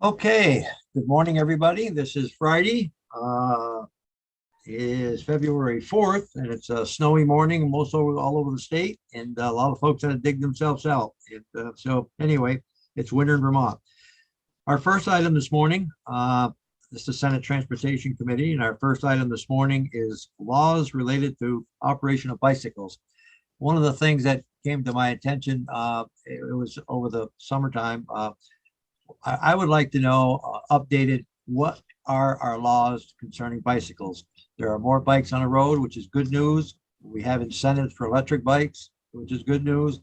Okay, good morning, everybody. This is Friday. It is February 4th, and it's a snowy morning all over the state, and a lot of folks had to dig themselves out. So anyway, it's winter in Vermont. Our first item this morning, this is the Senate Transportation Committee, and our first item this morning is laws related to operation of bicycles. One of the things that came to my attention, it was over the summertime, I would like to know updated, what are our laws concerning bicycles? There are more bikes on the road, which is good news. We have incentives for electric bikes, which is good news.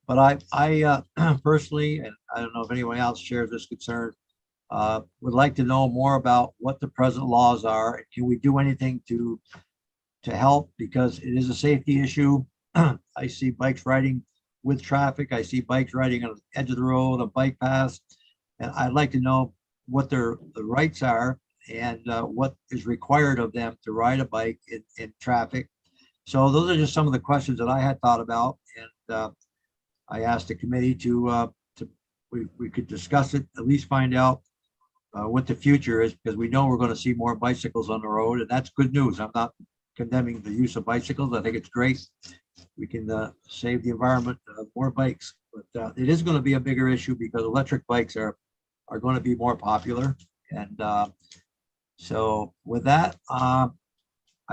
But I personally, and I don't know if anyone else shares this concern, would like to know more about what the present laws are. And can we do anything to help? Because it is a safety issue. I see bikes riding with traffic. I see bikes riding on the edge of the road, on bike paths. And I'd like to know what the rights are and what is required of them to ride a bike in traffic. So those are just some of the questions that I had thought about. And I asked the committee we could discuss it, at least find out what the future is, because we know we're going to see more bicycles on the road, and that's good news. I'm not condemning the use of bicycles. I think it's great. We can save the environment, more bikes, but it is going to be a bigger issue because electric bikes are going to be more popular. And so with that, I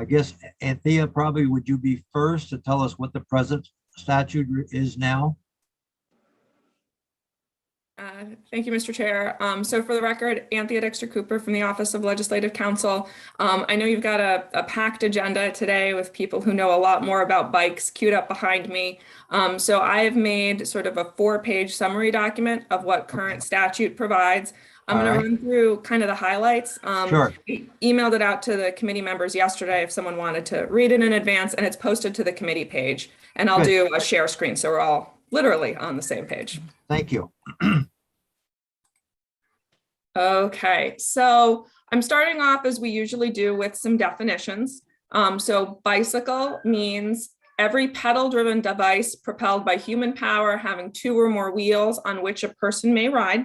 guess, Anthea, probably would you be first to tell us what the present statute is now? Thank you, Mr. Chair. So for the record, Anthea Dexter-Cooper from the Office of Legislative Counsel. I know you've got a packed agenda today with people who know a lot more about bikes queued up behind me. So I have made sort of a 4-page summary document of what current statute provides. I'm going to run through kind of the highlights. Sure. We emailed it out to the committee members yesterday if someone wanted to read it in advance, and it's posted to the committee page. And I'll do a share screen so we're all literally on the same page. Thank you. Okay, so I'm starting off as we usually do with some definitions. So bicycle means every pedal-driven device propelled by human power having 2 or more wheels on which a person may ride.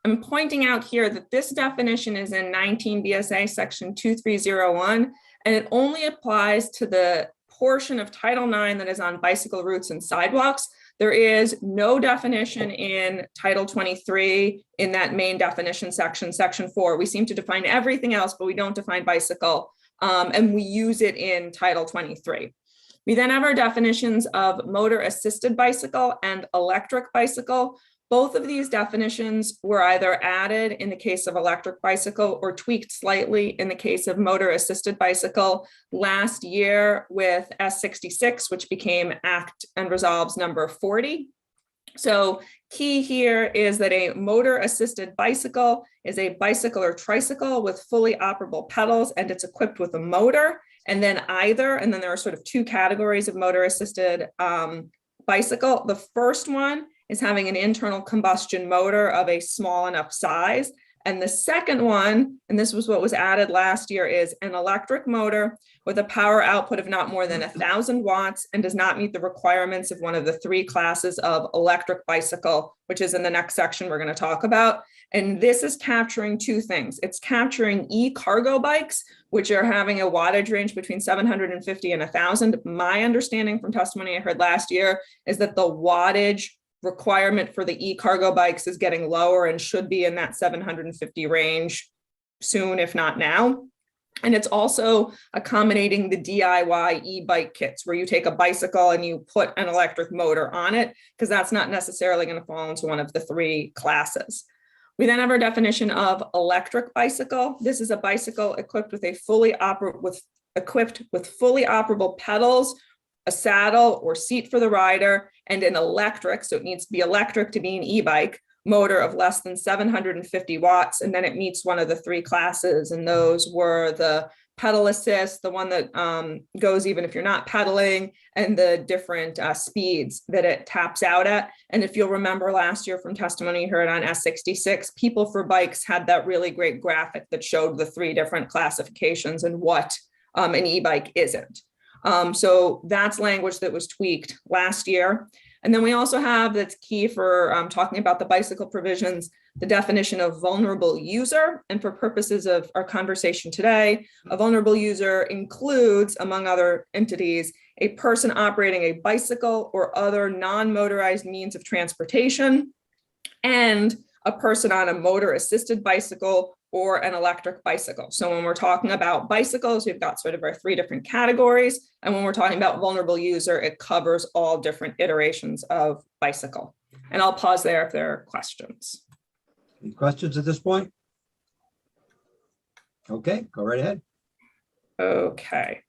I'm pointing out here that this definition is in 19 BSA section 2301, and it only applies to the portion of Title IX that is on bicycle routes and sidewalks. There is no definition in Title 23 in that main definition section, section 4. We seem to define everything else, but we don't define bicycle, and we use it in Title 23. We then have our definitions of motor assisted bicycle and electric bicycle. Both of these definitions were either added in the case of electric bicycle or tweaked slightly in the case of motor assisted bicycle last year with S66, which became Act and Resolves number 40. So key here is that a motor assisted bicycle is a bicycle or tricycle with fully operable pedals, and it's equipped with a motor. And then there are sort of 2 categories of motor assisted bicycle. The first one is having an internal combustion motor of a small enough size. And the second one, and this was what was added last year, is an electric motor with a power output of not more than 1,000 watts and does not meet the requirements of one of the 3 classes of electric bicycle, which is in the next section we're going to talk about. And this is capturing 2 things. It's capturing e-cargo bikes, which are having a wattage range between 750 and 1,000. My understanding from testimony I heard last year is that the wattage requirement for the e-cargo bikes is getting lower and should be in that 750 range soon, if not now. And it's also accommodating the DIY e-bike kits where you take a bicycle and you put an electric motor on it, because that's not necessarily going to fall into one of the 3 classes. We then have our definition of electric bicycle. This is a bicycle equipped with fully operable pedals, a saddle or seat for the rider, and an electric, so it needs to be electric to be an e-bike, motor of less than 750 watts. And then it meets one of the 3 classes, and those were the pedal assist, the one that goes even if you're not pedaling, and the different speeds that it taps out at. And if you'll remember last year from testimony you heard on S66, People for Bikes had that really great graphic that showed the 3 different classifications and what an e-bike isn't. So that's language that was tweaked last year. And then we also have, that's key for talking about the bicycle provisions, the definition of vulnerable user. And for purposes of our conversation today, a vulnerable user includes, among other entities, a person operating a bicycle or other non-motorized means of transportation, and a person on a motor-assisted bicycle or an electric bicycle. So when we're talking about bicycles, we've got sort of our three different categories. And when we're talking about vulnerable user, it covers all different iterations of bicycle. And I'll pause there if there are questions. Any questions at this point? Okay, go right ahead. Okay.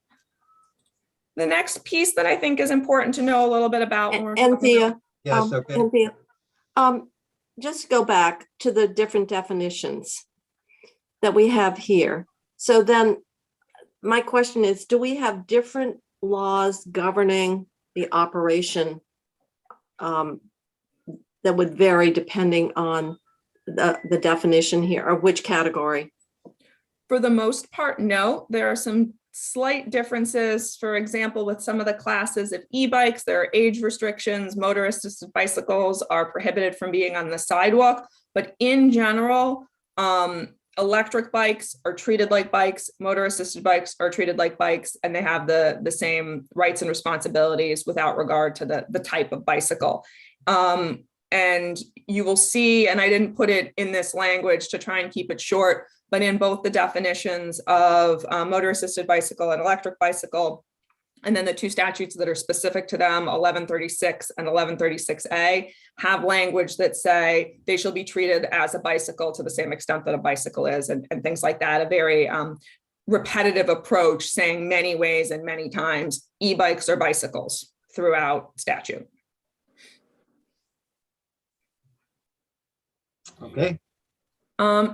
The next piece that I think is important to know a little bit about when we're Anthea, Yes, okay. Anthea, just go back to the different definitions that we have here. So then my question is, do we have different laws governing the operation that would vary depending on the definition here, or which category? For the most part, no. There are some slight differences. For example, with some of the classes of e-bikes, there are age restrictions. Motor-assisted bicycles are prohibited from being on the sidewalk. But in general, electric bikes are treated like bikes, motor-assisted bikes are treated like bikes, and they have the same rights and responsibilities without regard to the type of bicycle. And you will see, and I didn't put it in this language to try and keep it short, but in both the definitions of motor-assisted bicycle and electric bicycle, and then the two statutes that are specific to them, 1136 and 1136A, have language that say they shall be treated as a bicycle to the same extent that a bicycle is, and things like that. A very repetitive approach saying many ways and many times e-bikes are bicycles throughout statute. Okay,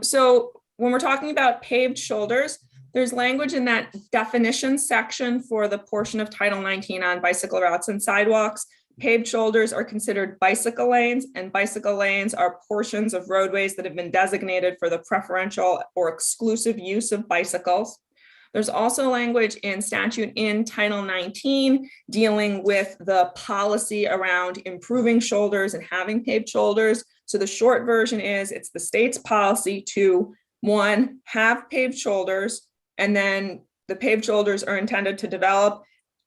So when we're talking about paved shoulders, there's language in that definition section for the portion of Title 19 on bicycle routes and sidewalks. Paved shoulders are considered bicycle lanes, and bicycle lanes are portions of roadways that have been designated for the preferential or exclusive use of bicycles. There's also language in statute in Title 19 dealing with the policy around improving shoulders and having paved shoulders. So the short version is it's the state's policy to, one, have paved shoulders, and then the paved shoulders are intended to develop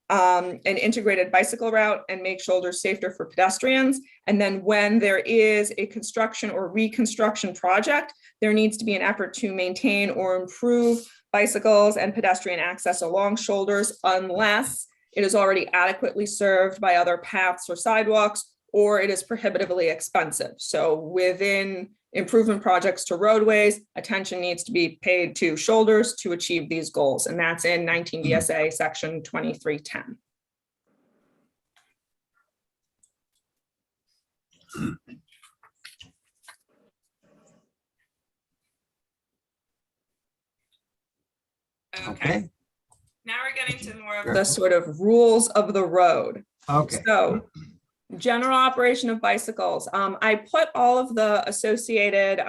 an integrated bicycle route and make shoulders safer for pedestrians. And then when there is a construction or reconstruction project, there needs to be an effort to maintain or improve bicycles and pedestrian access along shoulders unless it is already adequately served by other paths or sidewalks, or it is prohibitively expensive. So within improvement projects to roadways, attention needs to be paid to shoulders to achieve these goals. And that's in 19 VSA section 2310. okay, Now we're getting to more of the sort of rules of the road. okay. So general operation of bicycles. I put all of the associated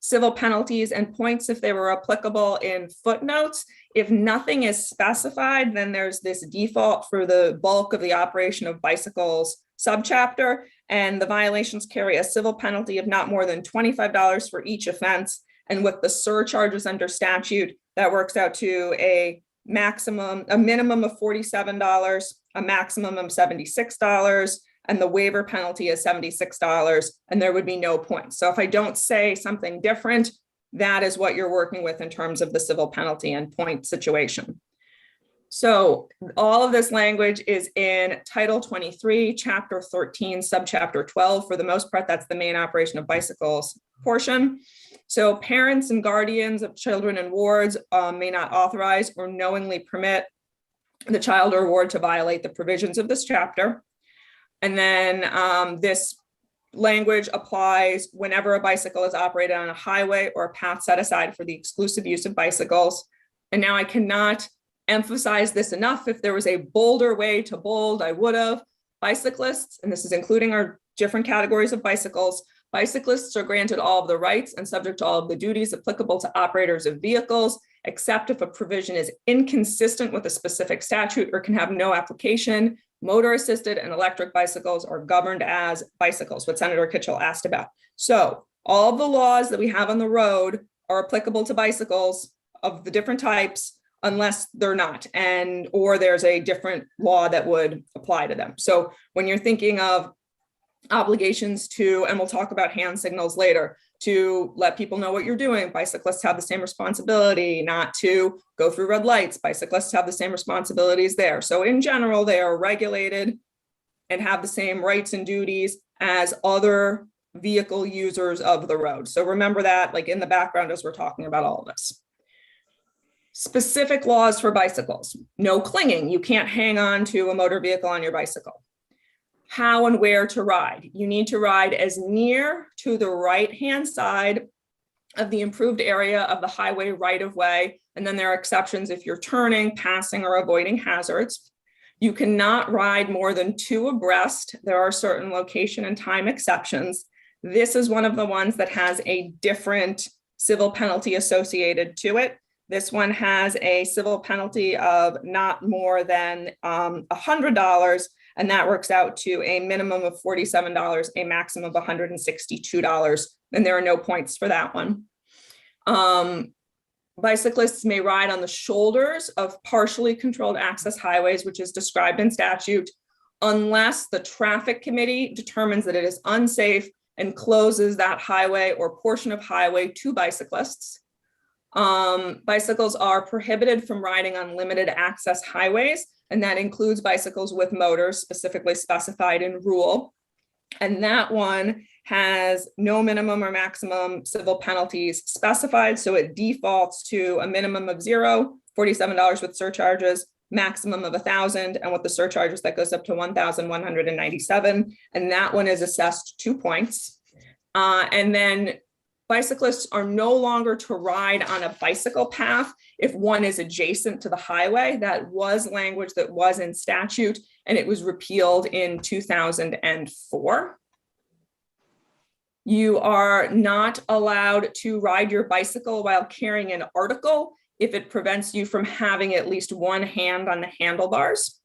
civil penalties and points if they were applicable in footnotes. If nothing is specified, then there's this default for the bulk of the operation of bicycles subchapter, and the violations carry a civil penalty of not more than $25 for each offense. And with the surcharges under statute, that works out to a minimum of $47, a maximum of $76, and the waiver penalty is $76, and there would be no points. So if I don't say something different, that is what you're working with in terms of the civil penalty and point situation. So all of this language is in Title 23, Chapter 13, Subchapter 12. For the most part, that's the main operation of bicycles portion. So parents and guardians of children in wards may not authorize or knowingly permit the child or ward to violate the provisions of this chapter. And then this language applies whenever a bicycle is operated on a highway or a path set aside for the exclusive use of bicycles. And now I cannot emphasize this enough. If there was a bolder way to bold, I would have. Bicyclists, and this is including our different categories of bicycles, bicyclists are granted all of the rights and subject to all of the duties applicable to operators of vehicles, except if a provision is inconsistent with a specific statute or can have no application. Motor-assisted and electric bicycles are governed as bicycles, what Senator Kitchell asked about. So All the laws that we have on the road are applicable to bicycles of the different types unless they're not, or there's a different law that would apply to them. So when you're thinking of obligations to, and we'll talk about hand signals later, to let people know what you're doing, bicyclists have the same responsibility. Not to go through red lights, bicyclists have the same responsibilities there. So in general, they are regulated and have the same rights and duties as other vehicle users of the road. So remember that, like, in the background as we're talking about all of this. Specific laws for bicycles: no clinging. You can't hang on to a motor vehicle on your bicycle. How and where to ride. You need to ride as near to the right-hand side of the improved area of the highway right-of-way. And then there are exceptions if you're turning, passing, or avoiding hazards. You cannot ride more than 2 abreast. There are certain location and time exceptions. This is one of the ones that has a different civil penalty associated to it. This one has a civil penalty of not more than $100, and that works out to a minimum of $47, a maximum of $162, and there are no points for that one. Bicyclists may ride on the shoulders of partially controlled access highways, which is described in statute, unless the traffic committee determines that it is unsafe and closes that highway or portion of highway to bicyclists. Bicycles are prohibited from riding on limited access highways, and that includes bicycles with motors specifically specified in rule. And that one has no minimum or maximum civil penalties specified. So it defaults to a minimum of $0, $47 with surcharges, maximum of $1,000, and with the surcharges that goes up to $1,197. And that one is assessed 2 points. And then bicyclists are no longer to ride on a bicycle path if one is adjacent to the highway. That was language that was in statute, and it was repealed in 2004. You are not allowed to ride your bicycle while carrying an article if it prevents you from having at least one hand on the handlebars.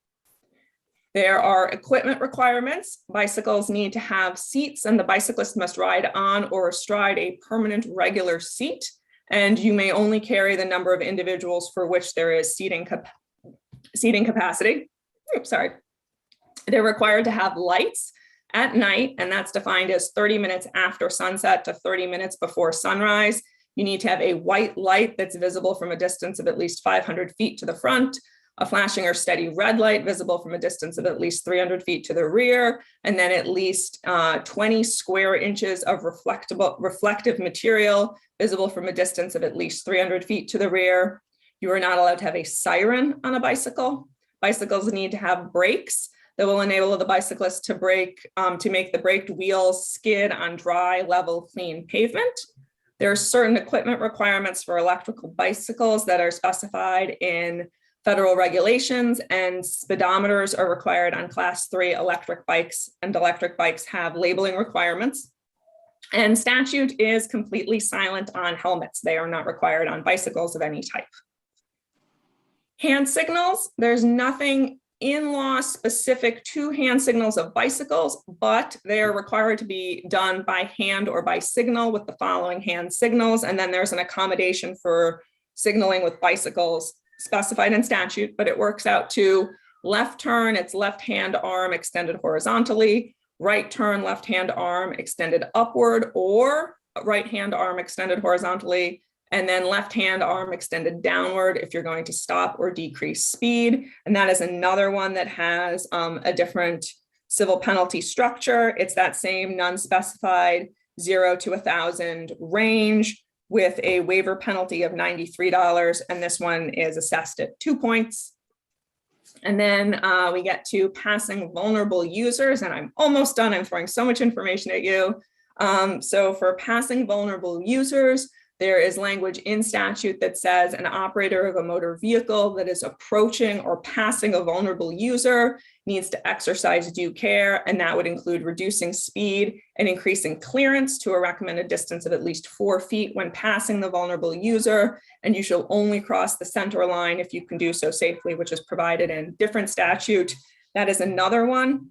There are equipment requirements. Bicycles need to have seats, and the bicyclist must ride on or astride a permanent regular seat. And you may only carry the number of individuals for which there is seating capacity. Oops, sorry. They're required to have lights at night, and that's defined as 30 minutes after sunset to 30 minutes before sunrise. You need to have a white light that's visible from a distance of at least 500 feet to the front, a flashing or steady red light visible from a distance of at least 300 feet to the rear, and then at least 20 square inches of reflective material visible from a distance of at least 300 feet to the rear. You are not allowed to have a siren on a bicycle. Bicycles need to have brakes that will enable the bicyclist to brake, to make the braked wheels skid on dry, level, clean pavement. There are certain equipment requirements for electrical bicycles that are specified in federal regulations, and speedometers are required on class 3 electric bikes, and electric bikes have labeling requirements. And statute is completely silent on helmets. They are not required on bicycles of any type. Hand signals, there's nothing in law specific to hand signals of bicycles, but they are required to be done by hand or by signal with the following hand signals. And then there's an accommodation for signaling with bicycles specified in statute, but it works out to left turn, it's left hand arm extended horizontally, right turn, left hand arm extended upward, or right hand arm extended horizontally, and then left hand arm extended downward if you're going to stop or decrease speed. And that is another one that has a different civil penalty structure. It's that same non-specified 0 to 1,000 range with a waiver penalty of $93. And this one is assessed at 2 points. And then we get to passing vulnerable users, and I'm almost done. I'm throwing so much information at you. So for passing vulnerable users, there is language in statute that says an operator of a motor vehicle that is approaching or passing a vulnerable user needs to exercise due care, and that would include reducing speed and increasing clearance to a recommended distance of at least 4 feet when passing the vulnerable user, and you shall only cross the center line if you can do so safely, which is provided in different statute. That is another one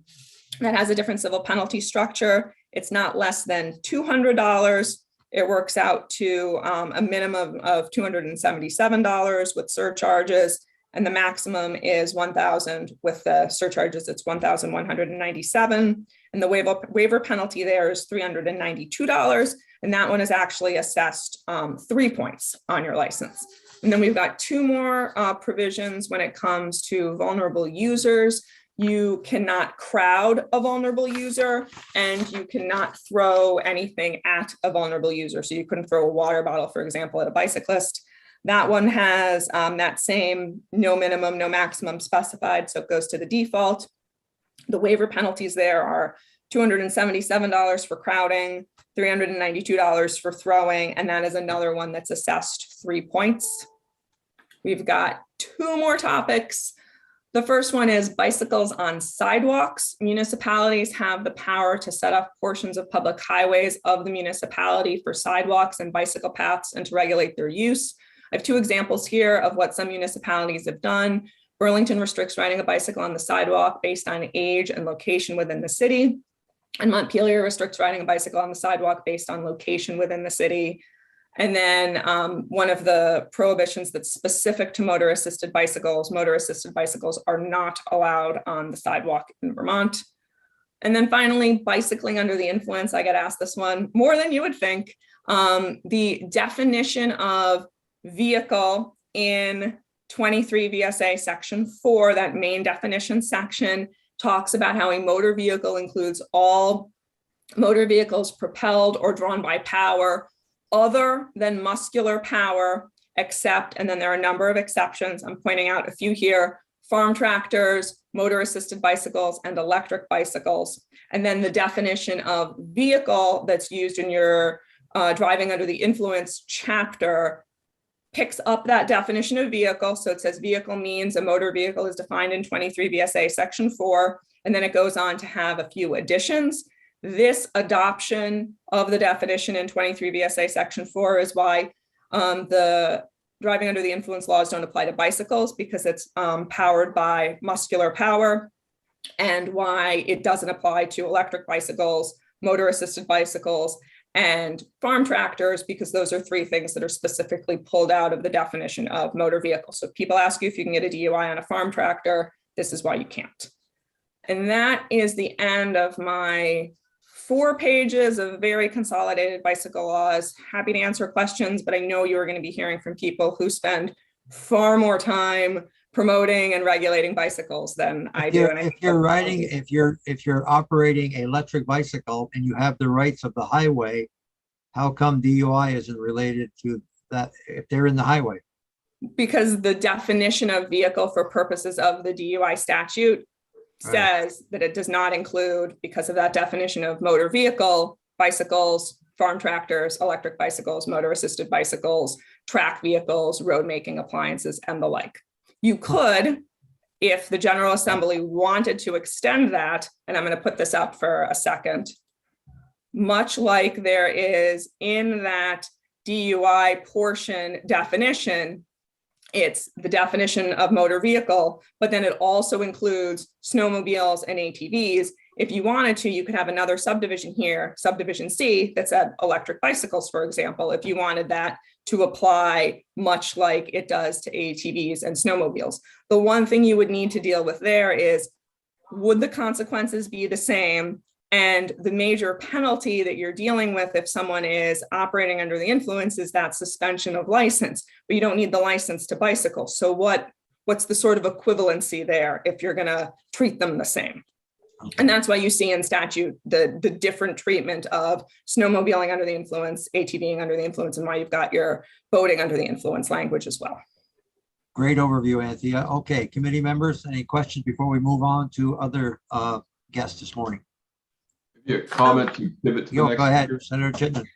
that has a different civil penalty structure. It's not less than $200. It works out to a minimum of $277 with surcharges, and the maximum is $1,000 with the surcharges. It's $1,197, and the waiver penalty there is $392, and that one is actually assessed 3 points on your license. And then we've got two more provisions when it comes to vulnerable users. You cannot crowd a vulnerable user, and you cannot throw anything at a vulnerable user. So you couldn't throw a water bottle, for example, at a bicyclist. That one has that same no minimum, no maximum specified, so it goes to the default. The waiver penalties there are $277 for crowding, $392 for throwing, and that is another one that's assessed 3 points. We've got two more topics. The first one is bicycles on sidewalks. Municipalities have the power to set up portions of public highways of the municipality for sidewalks and bicycle paths and to regulate their use. I have two examples here of what some municipalities have done. Burlington restricts riding a bicycle on the sidewalk based on age and location within the city. And Montpelier restricts riding a bicycle on the sidewalk based on location within the city. And then one of the prohibitions that's specific to motor-assisted bicycles are not allowed on the sidewalk in Vermont. And then finally, bicycling under the influence. I get asked this one more than you would think. The definition of vehicle in 23 VSA section 4, that main definition section, talks about how a motor vehicle includes all motor vehicles propelled or drawn by power other than muscular power, except, and then there are a number of exceptions. I'm pointing out a few here: farm tractors, motor-assisted bicycles, and electric bicycles. And then the definition of vehicle that's used in your driving under the influence chapter picks up that definition of vehicle. So it says vehicle means a motor vehicle is defined in 23 VSA section 4, and then it goes on to have a few additions. This adoption of the definition in 23 VSA section 4 is why the driving under the influence laws don't apply to bicycles, because it's powered by muscular power, and why it doesn't apply to electric bicycles, motor-assisted bicycles, and farm tractors, because those are three things that are specifically pulled out of the definition of motor vehicle. So if people ask you if you can get a DUI on a farm tractor, this is why you can't. And that is the end of my 4 pages of very consolidated bicycle laws. Happy to answer questions, but I know you're going to be hearing from people who spend far more time promoting and regulating bicycles than I do. And if you're operating an electric bicycle and you have the rights of the highway, how come DUI isn't related to that if they're in the highway? Because the definition of vehicle for purposes of the DUI statute says that it does not include, because of that definition of motor vehicle, bicycles, farm tractors, electric bicycles, motor-assisted bicycles, track vehicles, road-making appliances, and the like. You could, if the General Assembly wanted to extend that, and I'm going to put this up for a second, much like there is in that DUI portion definition, it's the definition of motor vehicle, but then it also includes snowmobiles and ATVs. If you wanted to, you could have another subdivision here, subdivision C, that said electric bicycles, for example, if you wanted that to apply much like it does to ATVs and snowmobiles. The one thing you would need to deal with there is, would the consequences be the same? And the major penalty that you're dealing with if someone is operating under the influence is that suspension of license, but you don't need the license to bicycle. So what's the sort of equivalency there if you're going to treat them the same? Okay. And that's why you see in statute the different treatment of snowmobiling under the influence, ATVing under the influence, and why you've got your boating under the influence language as well. Great overview, Anthea. Okay, committee members, any questions before we move on to other guests this morning? Yeah, comment to pivot to the next. Go ahead, speaker. Senator Chittenden.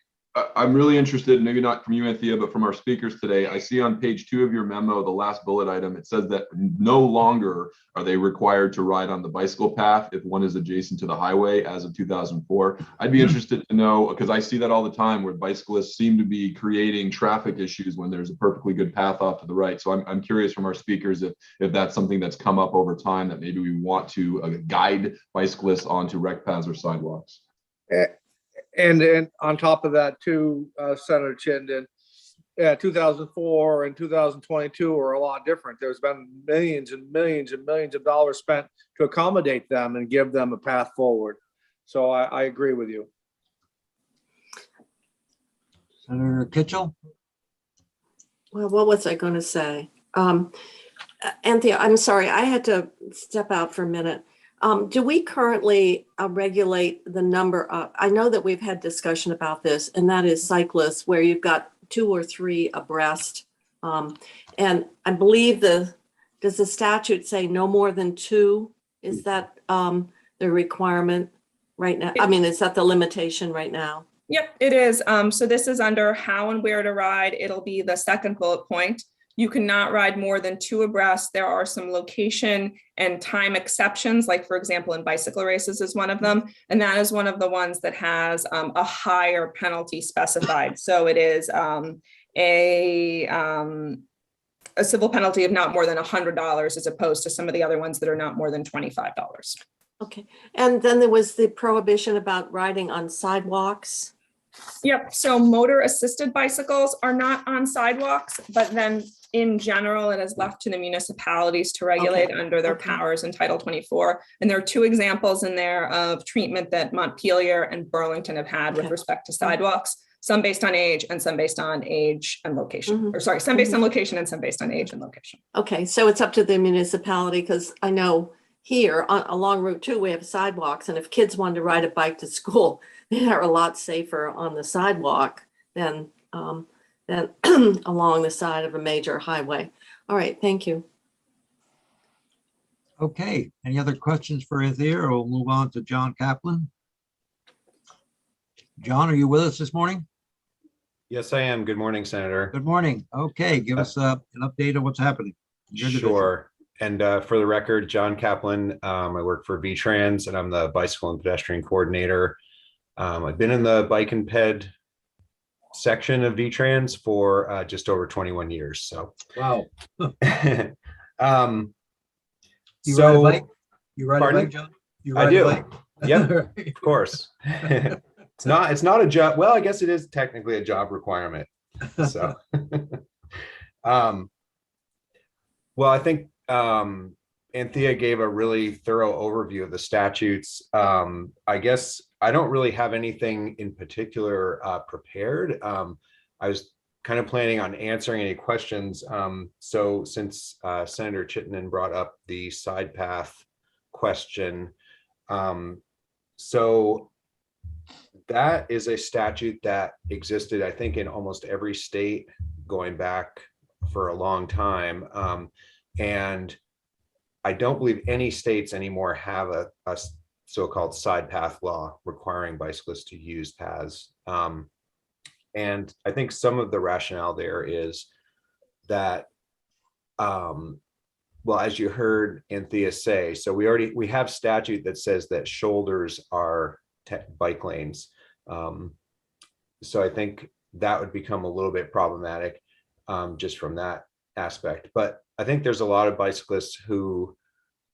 I'm really interested, maybe not from you, Anthea, but from our speakers today. I see on page 2 of your memo, the last bullet item, it says that no longer are they required to ride on the bicycle path if one is adjacent to the highway as of 2004. I'd be interested to know, because I see that all the time where bicyclists seem to be creating traffic issues when there's a perfectly good path off to the right. So I'm curious from our speakers if that's something that's come up over time, that maybe we want to guide bicyclists onto rec paths or sidewalks. And on top of that too, Senator Chittenden, 2004 and 2022 are a lot different. There's been millions and millions and millions of dollars spent to accommodate them and give them a path forward. So I agree with you. Senator Kitchell? Well, what was I going to say? Anthea, I'm sorry, I had to step out for a minute. Do we currently regulate the number of, I know that we've had discussion about this, and that is cyclists where you've got 2 or 3 abreast. And I believe does the statute say no more than 2? Is that the requirement right now? I mean, is that the limitation right now? Yep, it is. So this is under how and where to ride. It'll be the second bullet point. You cannot ride more than 2 abreast. There are some location and time exceptions, like for example, in bicycle races is one of them. And that is one of the ones that has a higher penalty specified. So it is a civil penalty of not more than $100 as opposed to some of the other ones that are not more than $25. Okay. And then there was the prohibition about riding on sidewalks. Yep. So motor assisted bicycles are not on sidewalks, but then in general, it is left to the municipalities to regulate under their powers in Title 24. And there are 2 examples in there of treatment that Montpelier and Burlington have had with respect to sidewalks, some based on age and some based on age and location, or sorry, some based on location and some based on age and location. Okay. So it's up to the municipality, because I know here along Route 2, we have sidewalks. And if kids wanted to ride a bike to school, they're a lot safer on the sidewalk than along the side of a major highway. All right, thank you. Okay, any other questions for Anthea, or we'll move on to John Kaplan? John, are you with us this morning? Yes, I am. Good morning, Senator. Good morning. Okay, give us an update of what's happening. in your division. Sure. And for the record, John Kaplan, I work for VTrans and I'm the bicycle and pedestrian coordinator. I've been in the bike and ped section of VTrans for just over 21 years. So, Wow. You so ride a bike? You ride pardon? a bike, John? You I ride do. a bike? Yep, Right. of course. It's not a job. Well, I guess it is technically a job requirement. So, well, I think Anthea gave a really thorough overview of the statutes. I guess I don't really have anything in particular prepared. I was kind of planning on answering any questions. So since Senator Chittenden brought up the side path question, so that is a statute that existed, I think, in almost every state going back for a long time. And I don't believe any states anymore have a so-called side path law requiring bicyclists to use paths. And I think some of the rationale there is that, well, as you heard Anthea say, so we have statute that says that shoulders are bike lanes. So I think that would become a little bit problematic just from that aspect. But I think there's a lot of bicyclists who,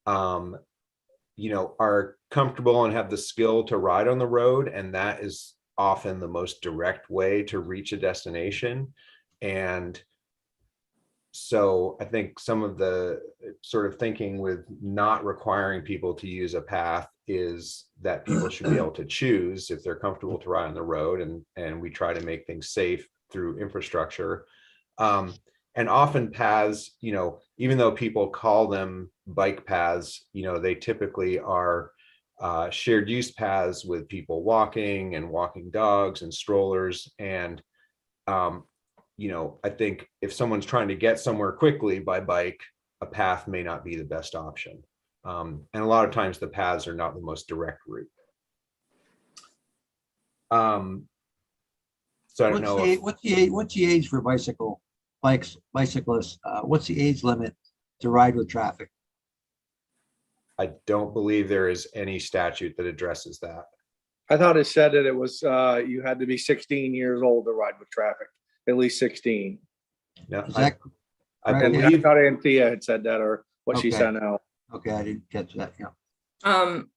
you know, are comfortable and have the skill to ride on the road, and that is often the most direct way to reach a destination. And so I think some of the sort of thinking with not requiring people to use a path is that people should be able to choose if they're comfortable to ride on the road, and we try to make things safe through infrastructure. And often paths, you know, even though people call them bike paths, you know, they typically are shared use paths with people walking and walking dogs and strollers. And, you know, I think if someone's trying to get somewhere quickly by bike, a path may not be the best option. And a lot of times the paths are not the most direct route. So I don't know. What's the age for bicyclists? What's the age limit to ride with traffic? I don't believe there is any statute that addresses that. I thought it said that it was, you had to be 16 years old to ride with traffic, at least 16. No, Is that I correct? And I believe, thought Anthea had said that, or what she Okay. sent out. okay? I didn't catch that. Yeah. I'm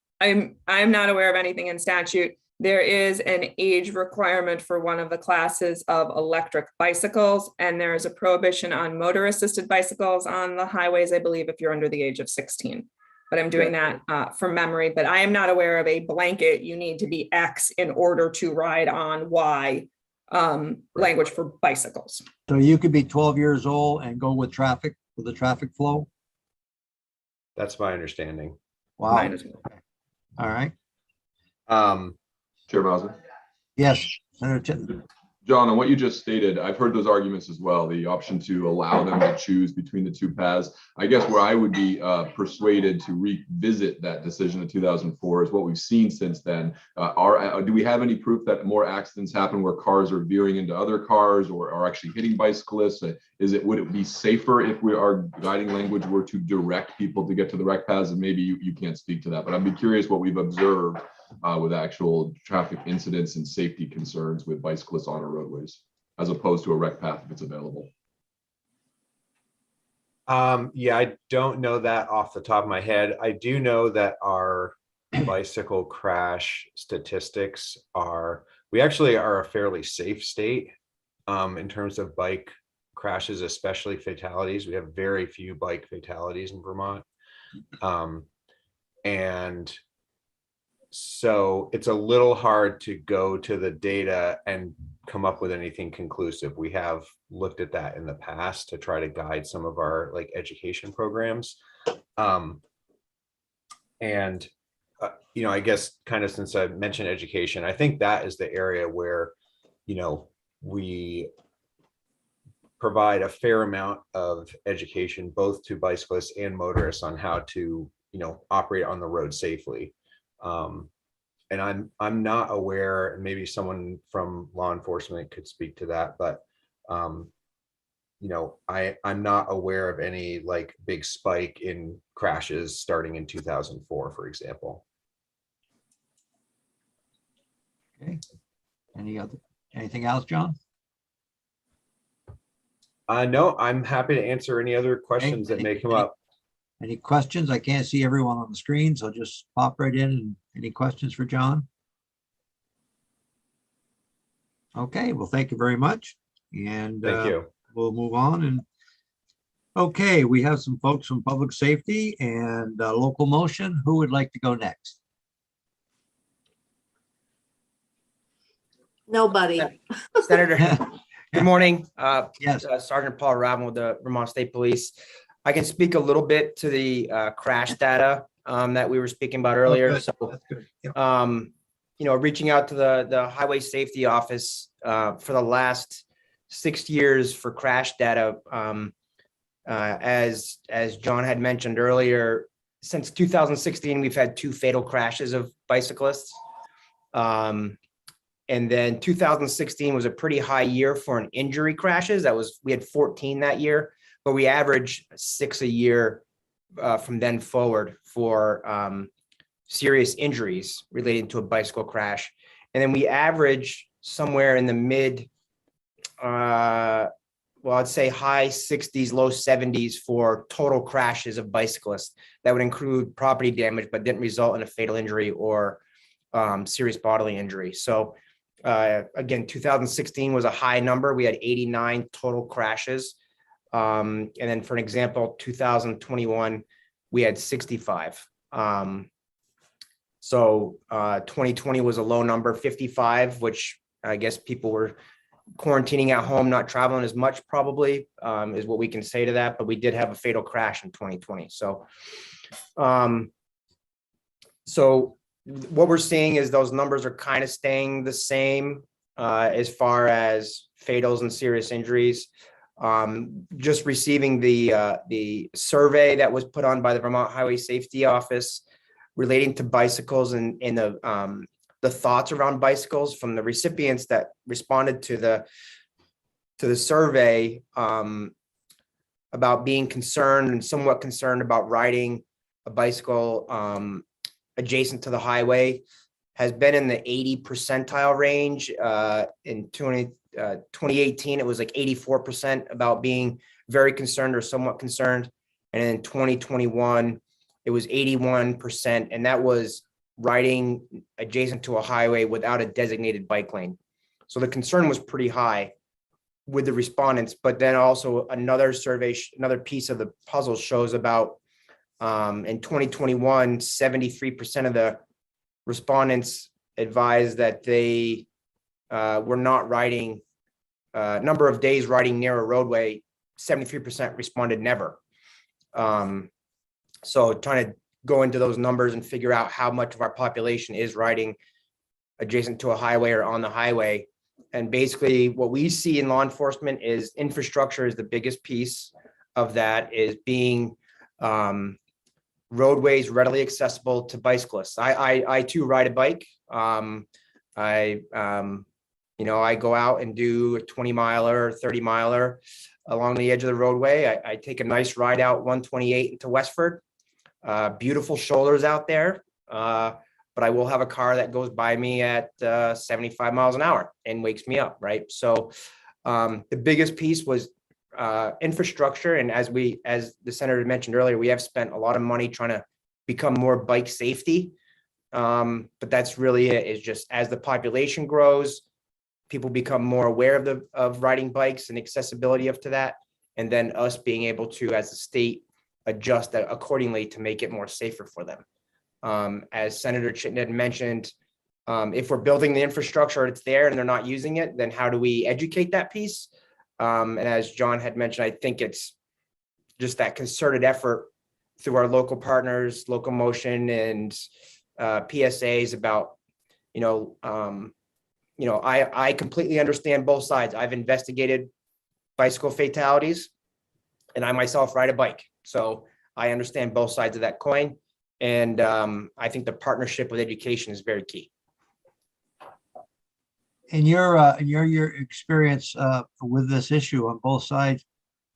not aware of anything in statute. there is an age requirement for one of the classes of electric bicycles, and there is a prohibition on motor assisted bicycles on the highways, I believe, if you're under the age of 16. But I'm doing that from memory, but I am not aware of a blanket, you need to be X in order to ride on Y language for bicycles. So you could be 12 years old and go with traffic, with the traffic flow? That's my understanding. Wow. Mine as well. All right. Chair Bowser. Yes, Senator Chittenden. John, on what you just stated, I've heard those arguments as well, the option to allow them to choose between the two paths. I guess where I would be persuaded to revisit that decision of 2004 is what we've seen since then. Do we have any proof that more accidents happen where cars are veering into other cars or are actually hitting bicyclists? Would it be safer if our guiding language were to direct people to get to the right paths? And maybe you can't speak to that, but I'd be curious what we've observed with actual traffic incidents and safety concerns with bicyclists on our roadways, as opposed to a rec path if it's available. Yeah, I don't know that off the top of my head. I do know that our bicycle crash statistics we actually are a fairly safe state in terms of bike crashes, especially fatalities. We have very few bike fatalities in Vermont. And so it's a little hard to go to the data and come up with anything conclusive. We have looked at that in the past to try to guide some of our education programs. I guess kind of since I mentioned education, I think that is the area where, we provide a fair amount of education, both to bicyclists and motorists on how to, operate on the road safely. And I'm not aware, and maybe someone from law enforcement could speak to that, but I'm not aware of any big spike in crashes starting in 2004, for example. Okay. Anything else, John? No, I'm happy to answer any other questions that may come up. Any questions? I can't see everyone on the screen, so just pop right in. And any questions for John? Okay, well, thank you very much. And Thank you. We'll move on. And okay, we have some folks from public safety and local motion. Who would like to go next? Nobody. Senator, good morning. Yes. Sergeant Paul Robin with the Vermont State Police. I can speak a little bit to the crash data that we were speaking about earlier. Good. So, That's good. Yep. reaching out to the Highway Safety Office for the last 6 years for crash data, as John had mentioned earlier, since 2016, we've had 2 fatal crashes of bicyclists. And then 2016 was a pretty high year for an injury crashes. We had 14 that year, but we averaged 6 a year from then forward for serious injuries related to a bicycle crash. And then we average somewhere in the mid, I'd say high 60s, low 70s for total crashes of bicyclists. That would include property damage, but didn't result in a fatal injury or serious bodily injury. So again, 2016 was a high number. We had 89 total crashes. And then for an example, 2021, we had 65. So 2020 was a low number, 55, which I guess people were quarantining at home, not traveling as much probably, is what we can say to that. But we did have a fatal crash in 2020. So what we're seeing is those numbers are kind of staying the same as far as fatals and serious injuries. Just receiving the survey that was put on by the Vermont Highway Safety Office relating to bicycles and the thoughts around bicycles from the recipients that responded to the survey about being concerned and somewhat concerned about riding a bicycle adjacent to the highway has been in the 80 percentile range. In 2018, it was like 84% about being very concerned or somewhat concerned. And in 2021, it was 81%. And that was riding adjacent to a highway without a designated bike lane. So the concern was pretty high with the respondents, but then also another survey, another piece of the puzzle shows about in 2021, 73% of the respondents advised that they were not riding, number of days riding near a roadway, 73% responded never. So trying to go into those numbers and figure out how much of our population is riding adjacent to a highway or on the highway. And basically what we see in law enforcement is infrastructure is the biggest piece of that, is being roadways readily accessible to bicyclists. I too ride a bike. I go out and do a 20 miler, 30 miler along the edge of the roadway. I take a nice ride out 128 into Westford. Beautiful shoulders out there. But I will have a car that goes by me at 75 miles an hour and wakes me up, right? So the biggest piece was infrastructure. And as the senator mentioned earlier, we have spent a lot of money trying to become more bike safety. But that's really it, is just as the population grows, people become more aware of riding bikes and accessibility to that. And then us being able to, as a state, adjust that accordingly to make it more safer for them. As Senator Chittenden mentioned, if we're building the infrastructure, it's there and they're not using it, then how do we educate that piece? And as John had mentioned, I think it's just that concerted effort through our local partners, Local Motion and PSAs about, I completely understand both sides. I've investigated bicycle fatalities and I myself ride a bike. So I understand both sides of that coin. And I think the partnership with education is very key. In your experience with this issue on both sides,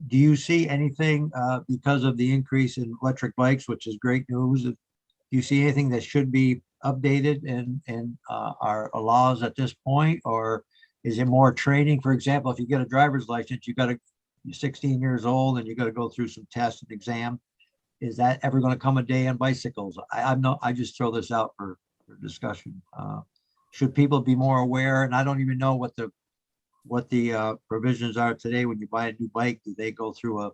do you see anything because of the increase in electric bikes, which is great news? Do you see anything that should be updated in our laws at this point, or is it more training? For example, if you get a driver's license, you're 16 years old and you got to go through some tests and exam. Is that ever going to come a day on bicycles? I just throw this out for discussion. Should people be more aware? And I don't even know what the provisions are today. When you buy a new bike, do they go through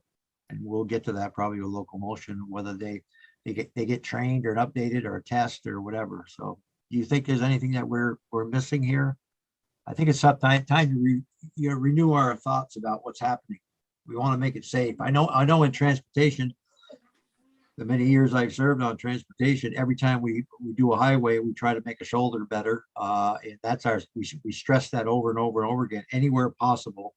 and we'll get to that probably with Local Motion, whether they get trained or updated or a test or whatever. So do you think there's anything that we're missing here? I think it's time to renew our thoughts about what's happening. We want to make it safe. I know in transportation, the many years I've served on transportation, every time we do a highway, we try to make a shoulder better. And that's we stress that over and over and over again, anywhere possible.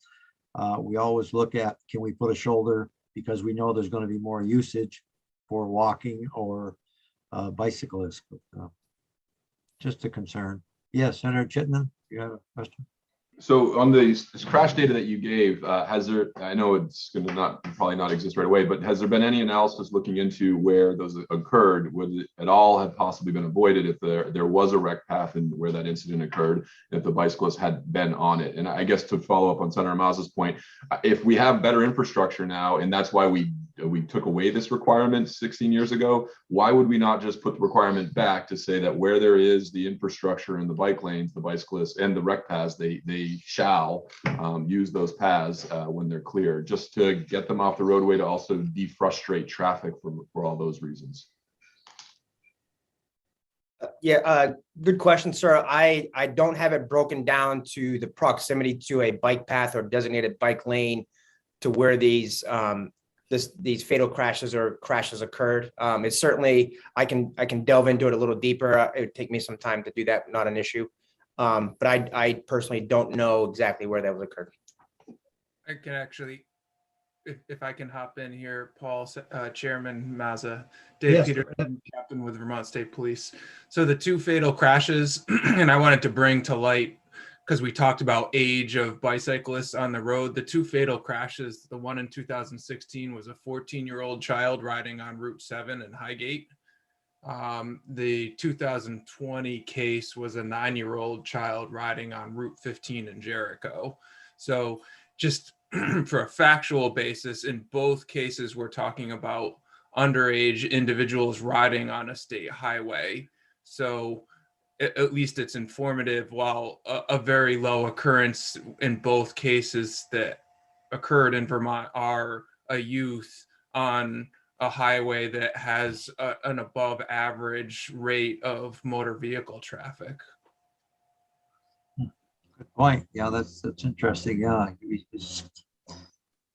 We always look at, can we put a shoulder, because we know there's going to be more usage for walking or bicyclists. But, just a concern. Yes, Senator Chittenden, you have a question? So on this crash data that you gave, has there, I know it's going to probably not exist right away, but has there been any analysis looking into where those occurred? Would it at all have possibly been avoided if there was a wreck path and where that incident occurred, if the bicyclist had been on it? And I guess to follow up on Senator Mazza's point, if we have better infrastructure now, and that's why we took away this requirement 16 years ago, why would we not just put the requirement back to say that where there is the infrastructure in the bike lanes, the bicyclists and the rec paths, they shall use those paths when they're clear, just to get them off the roadway, to also defrustrate traffic for all those reasons? Good question, sir. I don't have it broken down to the proximity to a bike path or designated bike lane to where these fatal crashes occurred. It's certainly, I can delve into it a little deeper. It would take me some time to do that, not an issue. But I personally don't know exactly where that was occurred. I can actually, if I can hop in here, Paul, Chairman Mazza, Dave Yes. Peterson, Captain with Vermont State Police. So the two fatal crashes, and I wanted to bring to light, because we talked about age of bicyclists on the road, the two fatal crashes, the one in 2016 was a 14-year-old child riding on Route 7 in Highgate. The 2020 case was a 9-year-old child riding on Route 15 in Jericho. So just for a factual basis, in both cases, we're talking about underage individuals riding on a state highway. So at least it's informative, while a very low occurrence in both cases that occurred in Vermont are a youth on a highway that has an above average rate of motor vehicle traffic. Good point. Yeah, that's interesting. Yeah.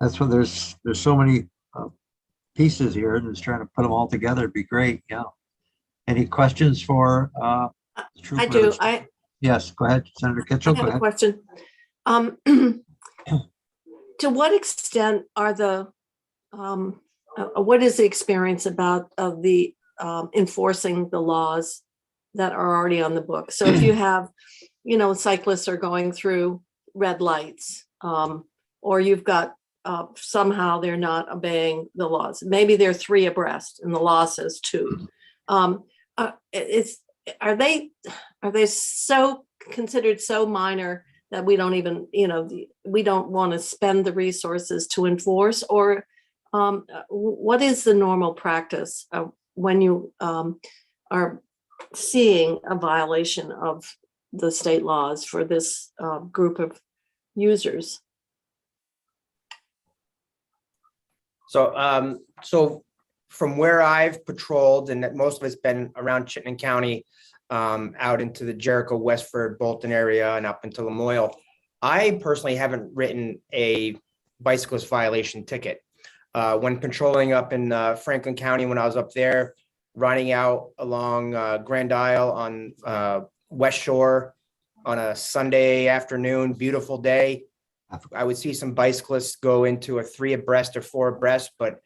That's what there's so many pieces here, and just trying to put them all together would be great. Yeah. Any questions for I do. Yes, go ahead, Senator I Kitchell. Go have a ahead. question. To what extent are what is the experience of the enforcing the laws that are already on the book? So if you have, cyclists are going through red lights, or you've got somehow they're not obeying the laws. Maybe they're 3 abreast and the law says 2. Are they so considered so minor that we don't even, we don't want to spend the resources to enforce? Or what is the normal practice when you are seeing a violation of the state laws for this group of users? So from where I've patrolled, and that most of it's been around Chittenden County, out into the Jericho, Westford, Bolton area, and up into Lamoille, I personally haven't written a bicyclist violation ticket. When patrolling up in Franklin County, when I was up there, riding out along Grand Isle on West Shore on a Sunday afternoon, beautiful day, I would see some bicyclists go into a 3 abreast or 4 abreast, but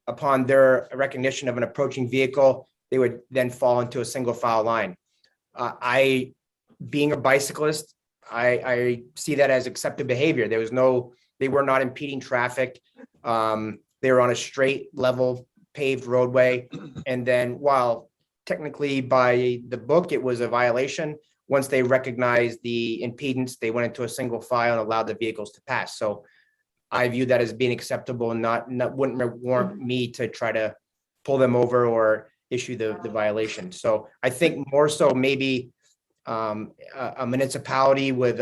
upon their recognition of an approaching vehicle, they would then fall into a single file line. Being a bicyclist, I see that as accepted behavior. They were not impeding traffic. They were on a straight, level, paved roadway. And then while technically by the book, it was a violation, once they recognized the impedance, they went into a single file and allowed the vehicles to pass. So I view that as being acceptable and not wouldn't warrant me to try to pull them over or issue the violation. So I think more so maybe a municipality with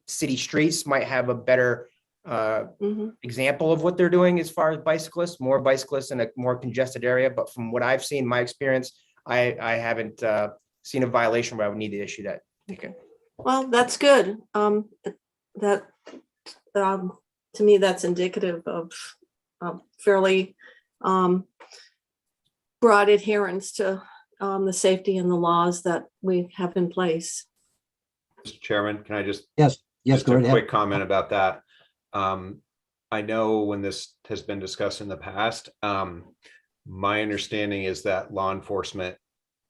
city streets might have a better example of what they're doing as far as bicyclists, more bicyclists in a more congested area. But from what I've seen, my experience, I haven't seen a violation where I would need to issue that. Okay. Well, that's good. That to me, that's indicative of fairly broad adherence to the safety and the laws that we have in place. Mr. Chairman, can I just Yes, just go a ahead. quick comment about that? I know when this has been discussed in the past, my understanding is that law enforcement,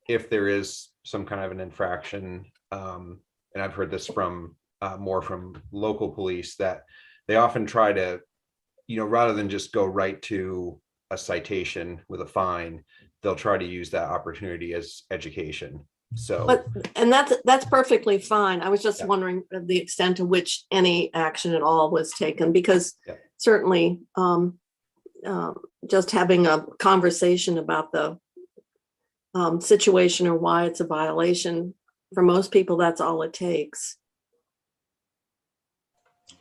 if there is some kind of an infraction, and I've heard this from more from local police, that they often try to, rather than just go right to a citation with a fine, they'll try to use that opportunity as education. So, and that's perfectly fine. I was just Yeah. wondering the extent to which any action at all was taken, because Yeah. certainly just having a conversation about the situation or why it's a violation, for most people, that's all it takes.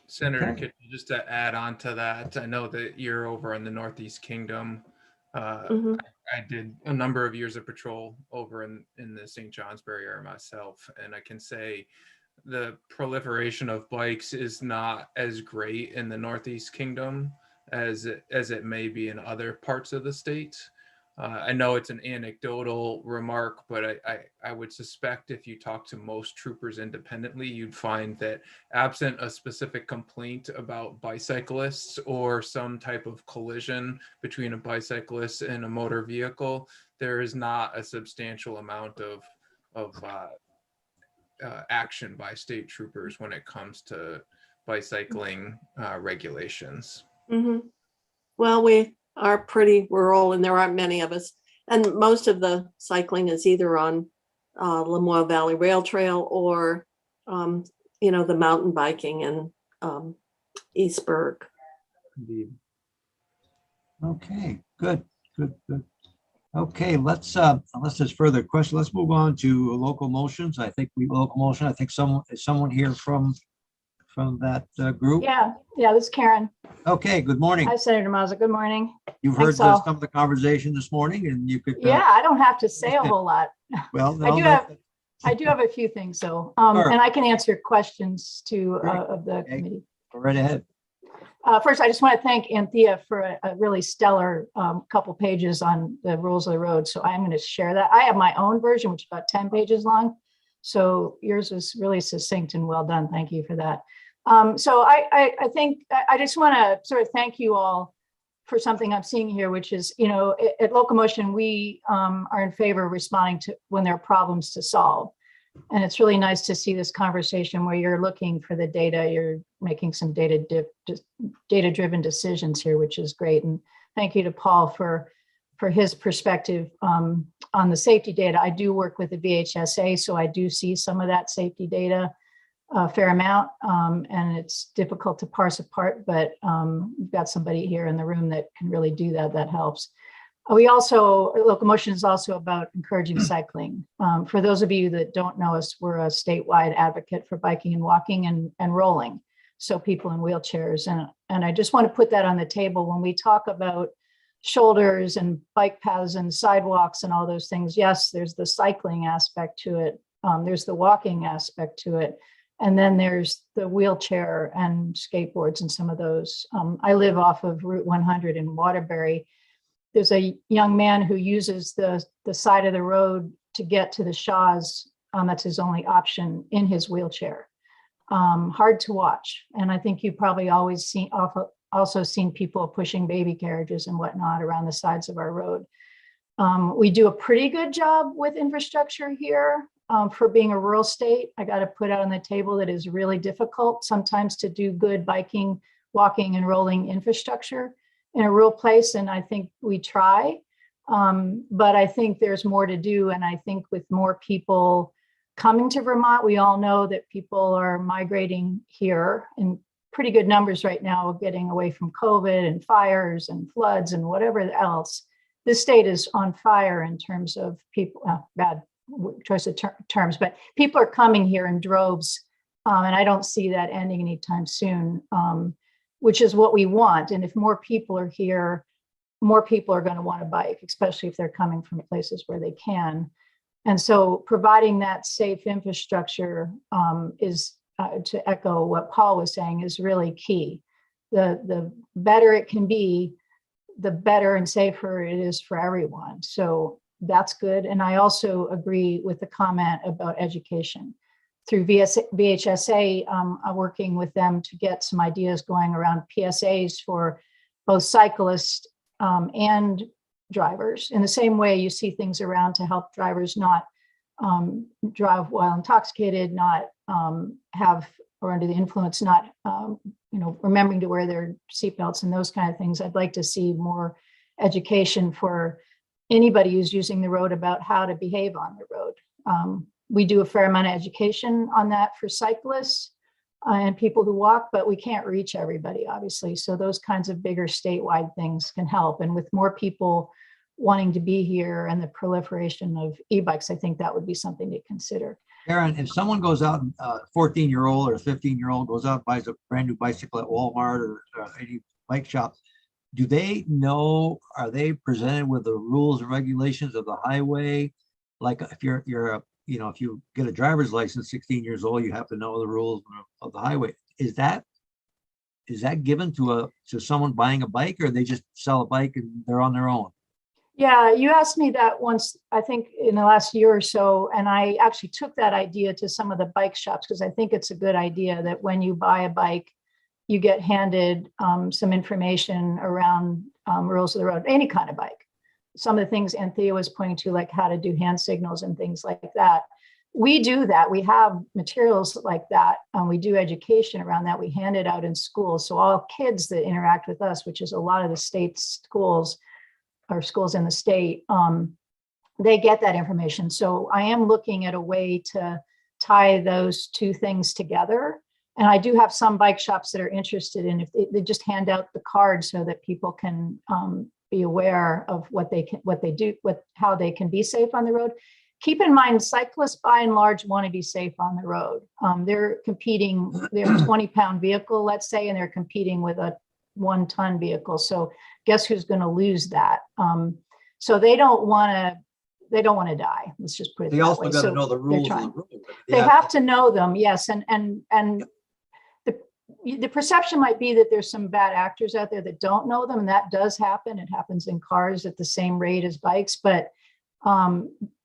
Senator Okay. Kitchell, just to add on to that, I know that you're over in the Northeast Kingdom. Mhm. I did a number of years of patrol over in the St. Johnsbury area myself, and I can say the proliferation of bikes is not as great in the Northeast Kingdom as it may be in other parts of the state. I know it's an anecdotal remark, but I would suspect if you talk to most troopers independently, you'd find that absent a specific complaint about bicyclists or some type of collision between a bicyclist and a motor vehicle, there is not a substantial amount of action by state troopers when it comes to bicycling regulations. Mhm. Well, we are pretty rural and there aren't many of us. And most of the cycling is either on Lamoille Valley Rail Trail or, the mountain biking in Eastburg. Indeed. Okay, good. Okay, let's, unless there's further questions, let's move on to local motions. I think local motion, I think is someone here from that group? Yeah, this is Karen. Okay, good morning. Hi, Senator Mazza. Good morning. You've heard Thanks, all. some of the conversation this morning and you could. Yeah, I don't have to say a whole lot. Well, I no, do have a few things, though, Sure. and I can answer questions too Great. of the Okay. committee. Go right ahead. First, I just want to thank Anthea for a really stellar couple pages on the rules of the road. So I'm going to share that. I have my own version, which is about 10 pages long. So yours was really succinct and well done. Thank you for that. So I think I just want to sort of thank you all for something I'm seeing here, which is, at Locomotion, we are in favor of responding to when there are problems to solve. And it's really nice to see this conversation where you're looking for the data, you're making some data-driven decisions here, which is great. And thank you to Paul for his perspective on the safety data. I do work with the VHSA, so I do see some of that safety data a fair amount, and it's difficult to parse apart, but we've got somebody here in the room that can really do that. That helps. Locomotion is also about encouraging cycling. For those of you that don't know us, we're a statewide advocate for biking and walking and rolling. So people in wheelchairs. And I just want to put that on the table when we talk about shoulders and bike paths and sidewalks and all those things. Yes, there's the cycling aspect to it. There's the walking aspect to it. And then there's the wheelchair and skateboards and some of those. I live off of Route 100 in Waterbury. There's a young man who uses the side of the road to get to the Shaws. That's his only option in his wheelchair. Hard to watch. And I think you've probably also seen people pushing baby carriages and whatnot around the sides of our road. We do a pretty good job with infrastructure here for being a rural state. I got to put out on the table that is really difficult sometimes to do good biking, walking, and rolling infrastructure in a rural place, and I think we try, but I think there's more to do. And I think with more people coming to Vermont, we all know that people are migrating here in pretty good numbers right now, getting away from COVID and fires and floods and whatever else. This state is on fire in terms of people, bad choice of terms, but people are coming here in droves, and I don't see that ending anytime soon. Which is what we want. And if more people are here, more people are going to want to bike, especially if they're coming from places where they can. And so providing that safe infrastructure is, to echo what Paul was saying, is really key. The better it can be, the better and safer it is for everyone. So that's good. And I also agree with the comment about education. Through VHSA, I'm working with them to get some ideas going around PSAs for both cyclists and drivers. In the same way you see things around to help drivers not drive while intoxicated, not have or under the influence, not remembering to wear their seatbelts and those kind of things. I'd like to see more education for anybody who's using the road about how to behave on the road. We do a fair amount of education on that for cyclists and people who walk, but we can't reach everybody, obviously. So those kinds of bigger statewide things can help. And with more people wanting to be here and the proliferation of e-bikes, I think that would be something to consider. Aaron, if someone goes out, a 14-year-old or a 15-year-old goes out and buys a brand new bicycle at Walmart or any bike shop, do they know, are they presented with the rules and regulations of the highway? Like if if you get a driver's license, 16 years old, you have to know the rules of the highway. Is that given to someone buying a bike, or they just sell a bike and they're on their own? Yeah, you asked me that once, I think in the last year or so, and I actually took that idea to some of the bike shops because I think it's a good idea that when you buy a bike, you get handed some information around rules of the road, any kind of bike. Some of the things Anthea was pointing to, like how to do hand signals and things like that. We do that. We have materials like that. We do education around that. We hand it out in schools. So all kids that interact with us, which is a lot of the state schools or schools in the state, they get that information. So I am looking at a way to tie those two things together. And I do have some bike shops that are interested in, if they just hand out the card so that people can be aware of what they do, how they can be safe on the road. Keep in mind, cyclists by and large want to be safe on the road. They're competing, they're a 20-pound vehicle, let's say, and they're competing with a 1-ton vehicle. So guess who's going to lose that? So they don't want to die. Let's just put it They that also way. got to So know the rules of trying. the road. they have to know them, yes, and the perception might be that there's some bad actors out there that don't know them, and that does happen. It happens in cars at the same rate as bikes, but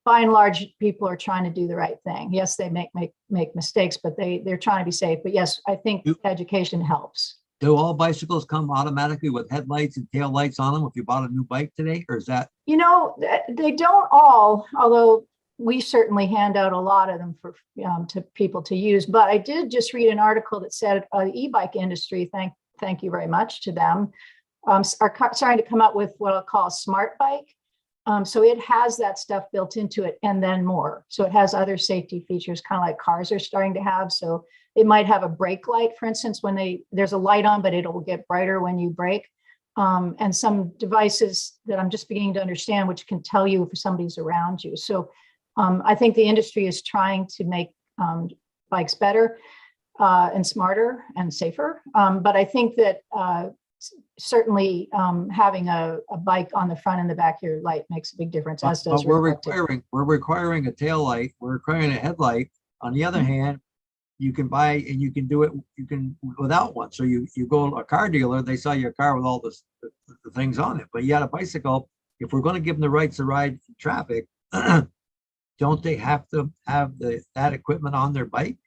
by and large, people are trying to do the right thing. Yes, they make mistakes, but they're trying to be safe. But yes, I think education helps. Do all bicycles come automatically with headlights and tail lights on them if you bought a new bike today, or is that? You know, they don't all, although we certainly hand out a lot of them for to people to use. But I did just read an article that said the e-bike industry, thank you very much to them, are starting to come up with what I'll call a smart bike. So it has that stuff built into it and then more. So it has other safety features, kind of like cars are starting to have. So it might have a brake light, for instance, when there's a light on, but it'll get brighter when you brake. And some devices that I'm just beginning to understand, which can tell you if somebody's around you. So I think the industry is trying to make bikes better and smarter and safer. But I think that certainly having a bike on the front and the back of your light makes a big difference, as does But we're reflective. requiring a tail light. We're requiring a headlight. On the other hand, you can buy and you can do it. You can without one. So you go to a car dealer, they sell you a car with all the things on it. But you got a bicycle. If we're going to give them the rights to ride in traffic, don't they have to have that equipment on their bike?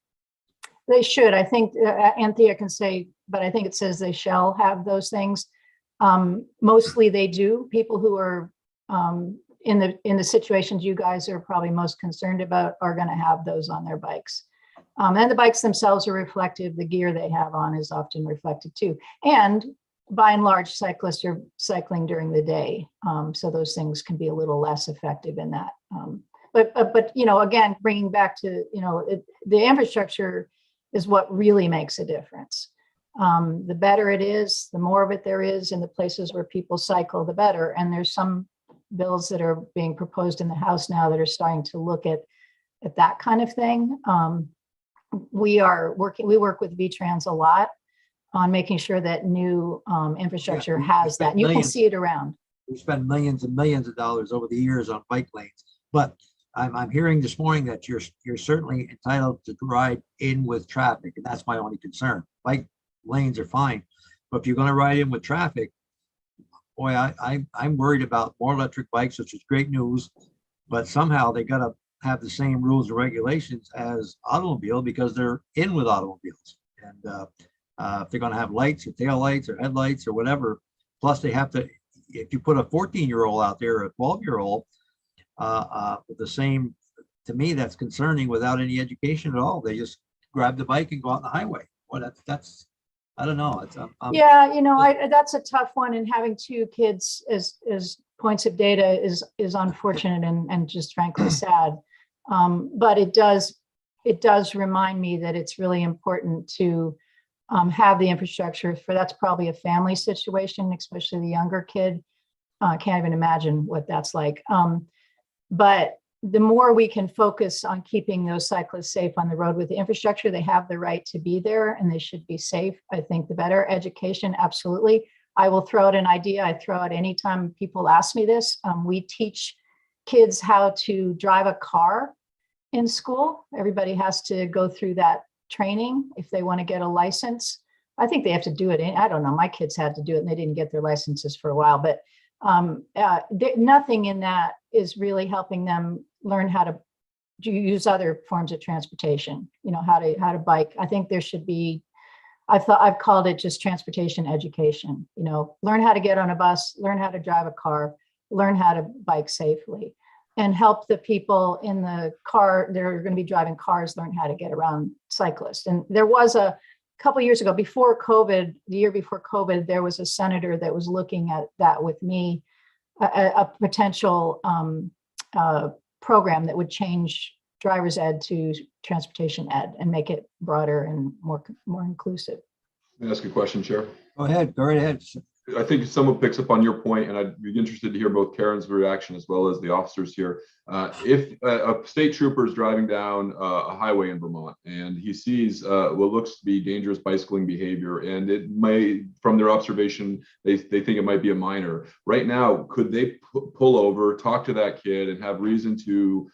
They should. I think Anthea can say, but I think it says they shall have those things. Mostly they do. People who are in the situations you guys are probably most concerned about are going to have those on their bikes. And the bikes themselves are reflective. The gear they have on is often reflective too. And by and large, cyclists are cycling during the day. So those things can be a little less effective in that. But you know, again, bringing back to, you know, the infrastructure is what really makes a difference. The better it is, the more of it there is in the places where people cycle, the better. And there's some bills that are being proposed in the House now that are starting to look at that kind of thing. We work with VTrans a lot on making sure that new infrastructure has that. And you can see it around. We spend millions and millions of dollars over the years on bike lanes, but I'm hearing this morning that you're certainly entitled to ride in with traffic, and that's my only concern. Bike lanes are fine, but if you're going to ride in with traffic, boy, I'm worried about more electric bikes, which is great news, but somehow they got to have the same rules and regulations as automobile because they're in with automobiles, and if they're going to have lights or tail lights or headlights or whatever, plus they have to. If you put a 14-year-old out there or a 12-year-old. With the same, to me, that's concerning without any education at all. They just grab the bike and go out on the highway. Well, that's I don't know. It's yeah, you know, that's a tough one. And having two kids as points of data is unfortunate and just frankly sad. But it does remind me that it's really important to have the infrastructure for that's probably a family situation, especially the younger kid. I can't even imagine what that's like. But the more we can focus on keeping those cyclists safe on the road with the infrastructure, they have the right to be there and they should be safe. I think the better. Education, absolutely. I will throw out an idea. I throw out anytime people ask me this. We teach kids how to drive a car in school. Everybody has to go through that training if they want to get a license. I think they have to do it. I don't know. My kids had to do it and they didn't get their licenses for a while, but nothing in that is really helping them learn how to use other forms of transportation, you know, how to bike. I think there should be, I've called it just transportation education, you know, learn how to get on a bus, learn how to drive a car, learn how to bike safely, and help the people in the car that are going to be driving cars learn how to get around cyclists. And there was a couple of years ago, before COVID, the year before COVID, there was a senator that was looking at that with me, a potential program that would change driver's ed to transportation ed and make it broader and more inclusive. Let me ask a question, Chair. go ahead. Go right ahead. I think someone picks up on your point, and I'd be interested to hear both Karen's reaction as well as the officers here. If a state trooper is driving down a highway in Vermont and he sees what looks to be dangerous bicycling behavior, and it may, from their observation, they think it might be a minor. Right now, could they pull over, talk to that kid, and have reason to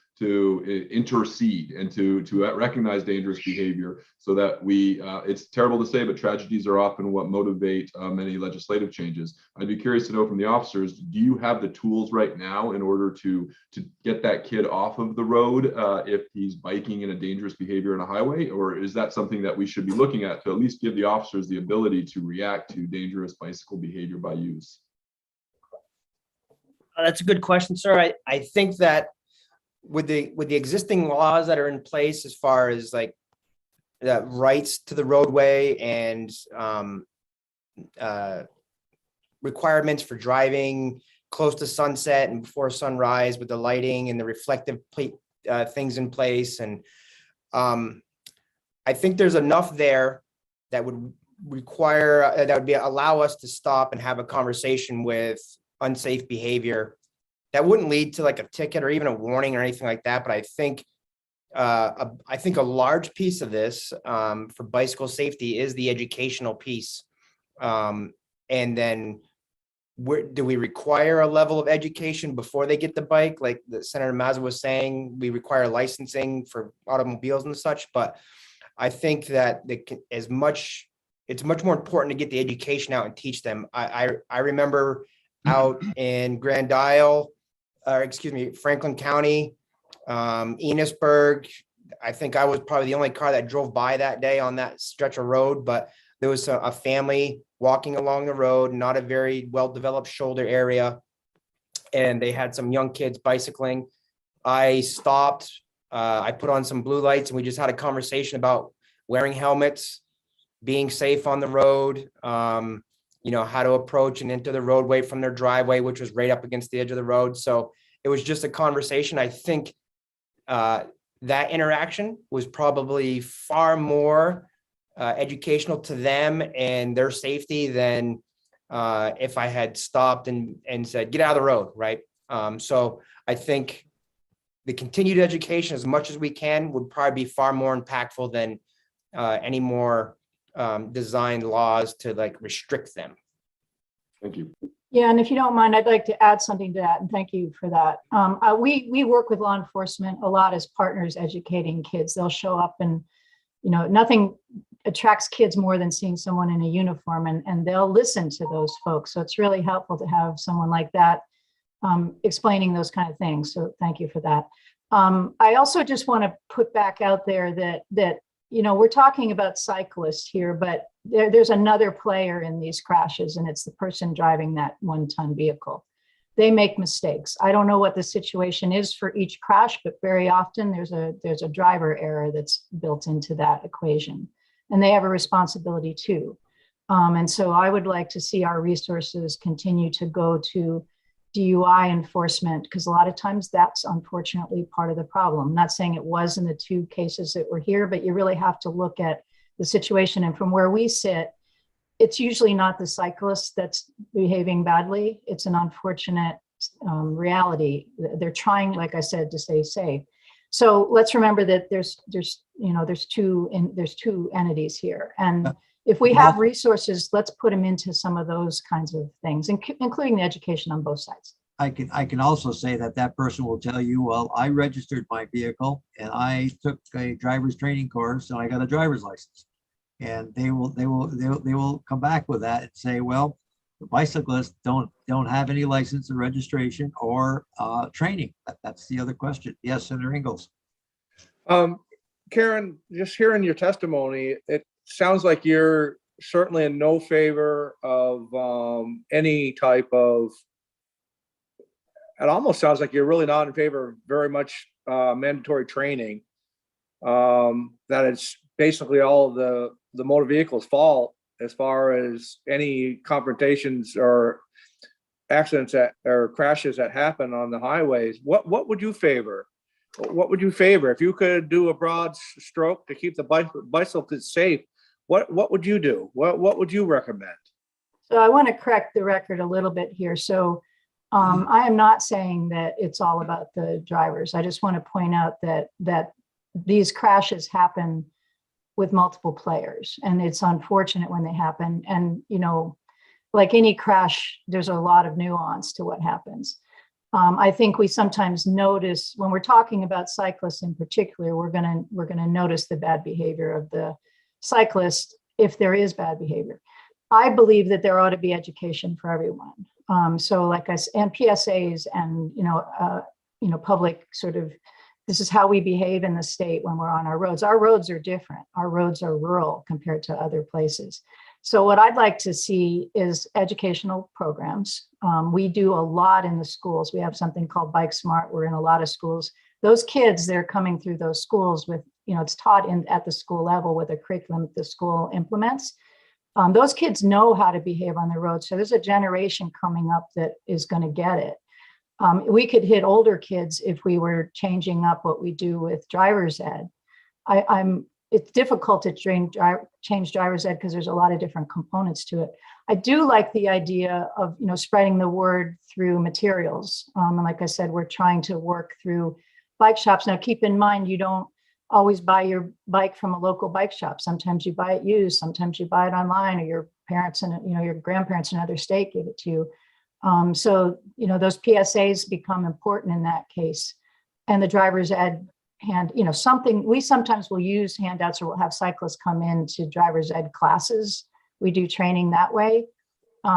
intercede and to recognize dangerous behavior, so that we, it's terrible to say, but tragedies are often what motivate many legislative changes. I'd be curious to know from the officers, do you have the tools right now in order to get that kid off of the road if he's biking in a dangerous behavior in a highway? Or is that something that we should be looking at to at least give the officers the ability to react to dangerous bicycle behavior by use? That's a good question, sir. I think that with the existing laws that are in place, as far as like the rights to the roadway and requirements for driving close to sunset and before sunrise, with the lighting and the reflective things in place, and I think there's enough there that would require allow us to stop and have a conversation with unsafe behavior. That wouldn't lead to like a ticket or even a warning or anything like that. But I think a large piece of this for bicycle safety is the educational piece. And then do we require a level of education before they get the bike? Like the Senator Mazza was saying, we require licensing for automobiles and such. But I think that it's much more important to get the education out and teach them. I remember out in Grand Isle, Franklin County, Enosburg. I think I was probably the only car that drove by that day on that stretch of road, but there was a family walking along the road, not a very well-developed shoulder area, and they had some young kids bicycling. I stopped, I put on some blue lights, and we just had a conversation about wearing helmets, being safe on the road, how to approach and enter the roadway from their driveway, which was right up against the edge of the road. So it was just a conversation. I think that interaction was probably far more educational to them and their safety than if I had stopped and said, get out of the road, right? So I think the continued education, as much as we can, would probably be far more impactful than any more designed laws to like restrict them. Thank you. Yeah, and if you don't mind, I'd like to add something to that, and thank you for that. We work with law enforcement a lot as partners educating kids. They'll show up and, nothing attracts kids more than seeing someone in a uniform, and they'll listen to those folks. So it's really helpful to have someone like that explaining those kind of things. So thank you for that. I also just want to put back out there that we're talking about cyclists here, but there's another player in these crashes, and it's the person driving that 1-ton vehicle. They make mistakes. I don't know what the situation is for each crash, but very often there's a driver error that's built into that equation, and they have a responsibility too. And so I would like to see our resources continue to go to DUI enforcement, because a lot of times that's unfortunately part of the problem. I'm not saying it was in the 2 cases that were here, but you really have to look at the situation. And from where we sit, it's usually not the cyclist that's behaving badly. It's an unfortunate reality. They're trying, like I said, to stay safe. So let's remember that there's two entities here. And if we have resources, let's put them into some of those kinds of things, including the education on both sides. I can also say that person will tell you, well, I registered my vehicle and I took a driver's training course and I got a driver's license. And they will come back with that and say, well, the bicyclists don't have any license and registration or training. That's the other question. Yes, Senator Ingalls. Karen, just hearing your testimony, it sounds like you're certainly in no favor of any type of, it almost sounds like you're really not in favor of very much mandatory training, that it's basically all of the motor vehicle's fault as far as any confrontations or accidents or crashes that happen on the highways. What would you favor? What would you favor if you could do a broad stroke to keep the bicyclists safe? What would you do? What would you recommend? So I want to correct the record a little bit here. So I am not saying that it's all about the drivers. I just want to point out that these crashes happen with multiple players, and it's unfortunate when they happen. And, you know, like any crash, there's a lot of nuance to what happens. I think we sometimes notice when we're talking about cyclists in particular, we're gonna notice the bad behavior of the cyclist if there is bad behavior. I believe that there ought to be education for everyone. So like I said, and PSAs and public sort of, this is how we behave in the state when we're on our roads. Our roads are different. Our roads are rural compared to other places. So what I'd like to see is educational programs. We do a lot in the schools. We have something called Bike Smart. We're in a lot of schools. Those kids, they're coming through those schools with, it's taught at the school level with a curriculum that the school implements. Those kids know how to behave on the road. So there's a generation coming up that is going to get it. We could hit older kids if we were changing up what we do with driver's ed. It's difficult to change driver's ed because there's a lot of different components to it. I do like the idea of spreading the word through materials. And like I said, we're trying to work through bike shops. Now, keep in mind, you don't always buy your bike from a local bike shop. Sometimes you buy it used. Sometimes you buy it online, or your parents and your grandparents in another state give it to you. So those PSAs become important in that case, and the driver's ed we sometimes will use handouts, or we'll have cyclists come in to driver's ed classes. We do training that way.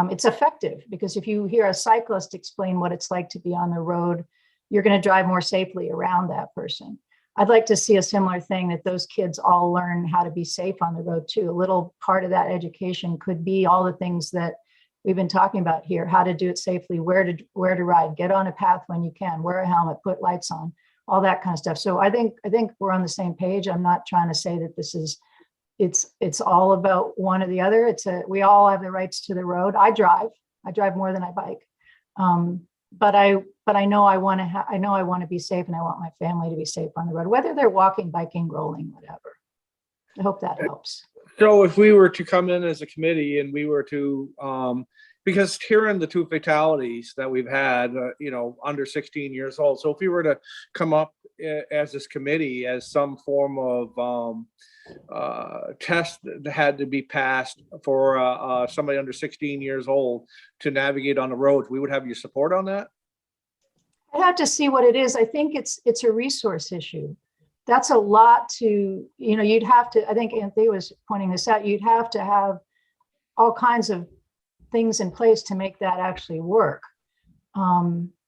It's effective because if you hear a cyclist explain what it's like to be on the road, you're going to drive more safely around that person. I'd like to see a similar thing, that those kids all learn how to be safe on the road too. A little part of that education could be all the things that we've been talking about here: how to do it safely, where to ride, get on a path when you can, wear a helmet, put lights on, all that kind of stuff. So I think we're on the same page. I'm not trying to say that this is, it's all about one or the other. We all have the rights to the road. I drive more than I bike. But I know I want to be safe, and I want my family to be safe on the road, whether they're walking, biking, rolling, whatever. I hope that helps. So if we were to come in as a committee and we were to, because hearing the two fatalities that we've had, under 16 years old. So if we were to come up as this committee as some form of test that had to be passed for somebody under 16 years old to navigate on the roads, we would have your support on that? I'd have to see what it is. I think it's a resource issue. That's a lot to, you'd have to, I think Anthea was pointing this out, you'd have to have all kinds of things in place to make that actually work.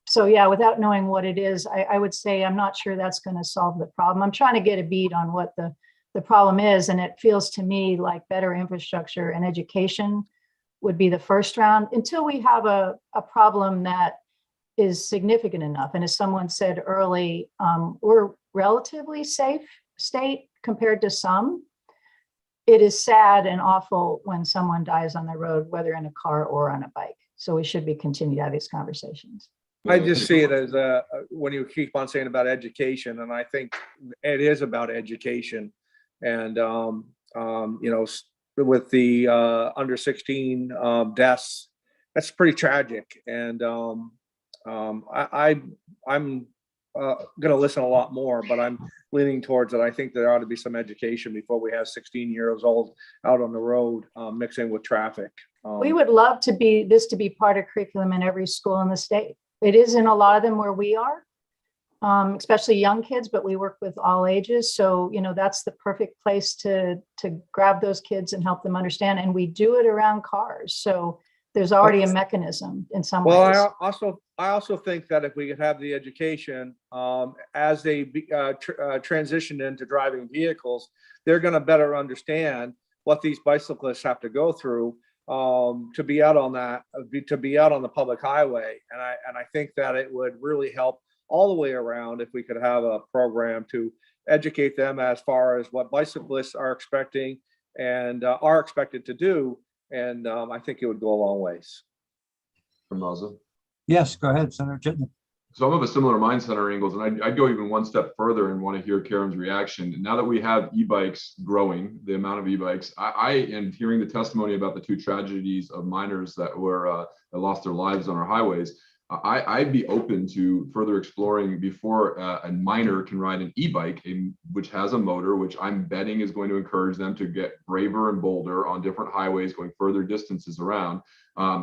So yeah, without knowing what it is, I would say I'm not sure that's going to solve the problem. I'm trying to get a beat on what the problem is, and it feels to me like better infrastructure and education would be the first round until we have a problem that is significant enough. And as someone said early, we're relatively safe state compared to some. It is sad and awful when someone dies on the road, whether in a car or on a bike. So we should be continuing to have these conversations. I just see it as when you keep on saying about education, and I think it is about education. And, with the under 16 deaths, that's pretty tragic. And I'm going to listen a lot more, but I'm leaning towards that. I think there ought to be some education before we have 16 years old out on the road mixing with traffic. We would love this to be part of curriculum in every school in the state. It is in a lot of them where we are, especially young kids, but we work with all ages. So, that's the perfect place to grab those kids and help them understand. And we do it around cars. So there's already a mechanism in some ways. Well, I also think that if we could have the education as they transition into driving vehicles, they're going to better understand what these bicyclists have to go through to be out on the public highway. And I think that it would really help all the way around if we could have a program to educate them as far as what bicyclists are expecting and are expected to do. And I think it would go a long ways. From Mazza. Yes, go ahead, Senator Chittenden. So I'm of a similar mindset or angles, and I'd go even one step further and want to hear Karen's reaction. And now that we have e-bikes growing, the amount of e-bikes, I am hearing the testimony about the two tragedies of minors that were that lost their lives on our highways. I'd be open to further exploring before a minor can ride an e-bike, which has a motor, which I'm betting is going to encourage them to get braver and bolder on different highways, going further distances around.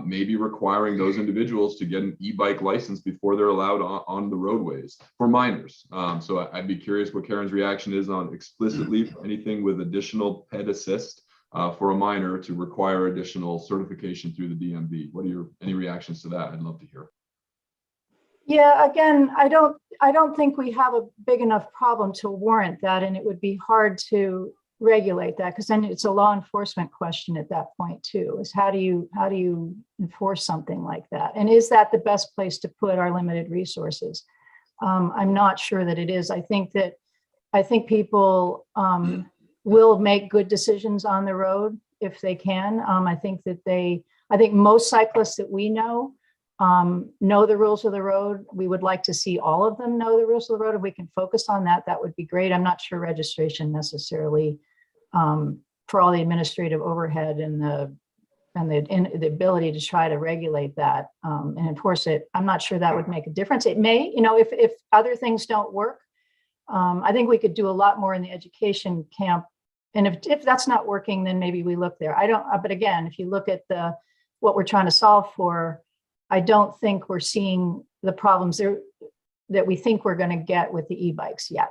Maybe requiring those individuals to get an e-bike license before they're allowed on the roadways for minors. So I'd be curious what Karen's reaction is on explicitly for anything with additional ped assist for a minor to require additional certification through the DMV. What are any reactions to that? I'd love to hear. Yeah, again, I don't think we have a big enough problem to warrant that, and it would be hard to regulate that, because then it's a law enforcement question at that point too, is how do you enforce something like that? And is that the best place to put our limited resources? I'm not sure that it is. I think people will make good decisions on the road if they can. I think most cyclists that we know the rules of the road. We would like to see all of them know the rules of the road. If we can focus on that, that would be great. I'm not sure registration necessarily, for all the administrative overhead and the ability to try to regulate that and enforce it. I'm not sure that would make a difference. It may, if other things don't work, I think we could do a lot more in the education camp. And if that's not working, then maybe we look there. But again, if you look at what we're trying to solve for, I don't think we're seeing the problems there that we think we're going to get with the e-bikes yet.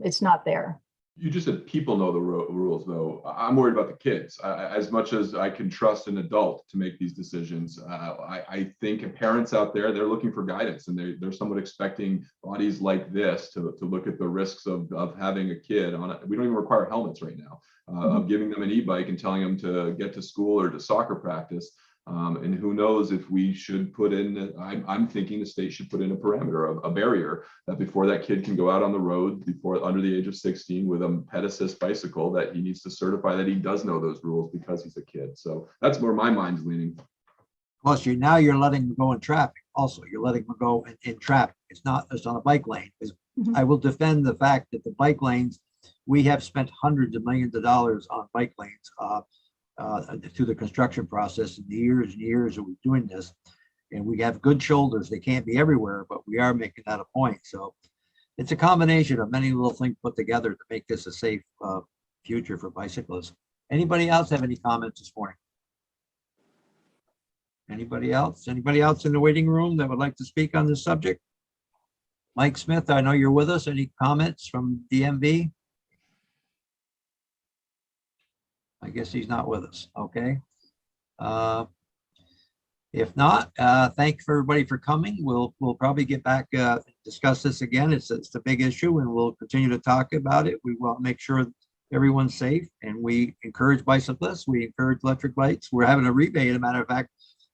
It's not there. You just said people know the rules, though. I'm worried about the kids. As much as I can trust an adult to make these decisions, I think parents out there, they're looking for guidance, and they're somewhat expecting bodies like this to look at the risks of having a kid on it. We don't even require helmets right now, of giving them an e-bike and telling them to get to school or to soccer practice. And who knows if we should put in, I'm thinking the state should put in a parameter, a barrier, that before that kid can go out on the road, before under the age of 16 with a ped assist bicycle, that he needs to certify that he does know those rules because he's a kid. So that's where my mind's leaning. Plus, you're letting them go in traffic. Also, you're letting them go in traffic. It's not just on a bike lane. I will defend the fact that the bike lanes, we have spent hundreds of millions of dollars on bike lanes through the construction process in the years and years that we're doing this, and we have good shoulders. They can't be everywhere, but we are making that a point. So it's a combination of many little things put together to make this a safe future for bicyclists. Anybody else have any comments this morning? Anybody else in the waiting room that would like to speak on this subject? Mike Smith, I know you're with us. Any comments from DMV? I guess he's not with us. Okay. If not, thank everybody for coming. We'll probably get back, discuss this again. It's a big issue, and we'll continue to talk about it. We will make sure everyone's safe, and we encourage bicyclists. We encourage electric bikes. We're having a rebate. As a matter of fact,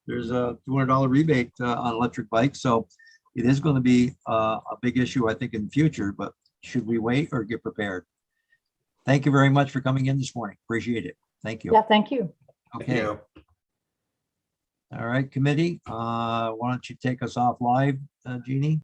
there's a $200 rebate on electric bikes. So it is going to be a big issue, I think, in the future. But should we wait or get prepared? Thank you very much for coming in this morning. Appreciate it. Thank you. Yeah, thank you. Okay. All right, committee. Why don't you take us off live, Jeannie?